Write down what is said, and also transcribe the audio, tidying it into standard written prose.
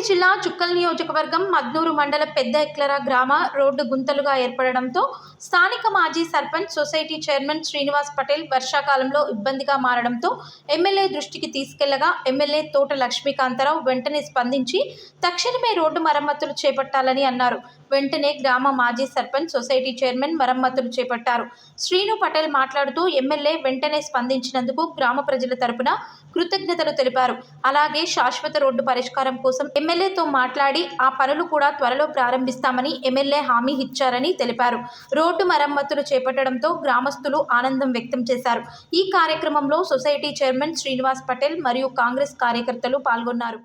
రంగారెడ్డి జిల్లా చుక్కల్ నియోజకవర్గం మద్నూరు మండల పెద్ద ఎక్లర గ్రామ రోడ్డు గుంతలుగా ఏర్పడడంతో స్థానిక మాజీ సర్పంచ్ సొసైటీ చైర్మన్ శ్రీనివాస్ పటేల్ వర్షాకాలంలో ఇబ్బందిగా మారడంతో ఎమ్మెల్యే దృష్టికి తీసుకెళ్లగా ఎమ్మెల్యే తోట లక్ష్మీకాంతరావు వెంటనే స్పందించి తక్షణమే రోడ్డు మరమ్మతులు చేపట్టాలని అన్నారు. వెంటనే గ్రామ మాజీ సర్పంచ్ సొసైటీ చైర్మన్ మరమ్మతులు చేపట్టారు. శ్రీను పటేల్ మాట్లాడుతూ ఎమ్మెల్యే వెంటనే స్పందించినందుకు గ్రామ ప్రజల తరపున కృతజ్ఞతలు తెలిపారు. అలాగే శాశ్వత రోడ్డు పరిష్కారం కోసం ఎమ్మెల్యేతో మాట్లాడి ఆ పనులు కూడా త్వరలో ప్రారంభిస్తామని ఎమ్మెల్యే హామీ ఇచ్చారని తెలిపారు. రోడ్డు మరమ్మతులు చేపట్టడంతో గ్రామస్తులు ఆనందం వ్యక్తం చేశారు. ఈ కార్యక్రమంలో సొసైటీ చైర్మన్ శ్రీనివాస్ పటేల్ మరియు కాంగ్రెస్ కార్యకర్తలు పాల్గొన్నారు.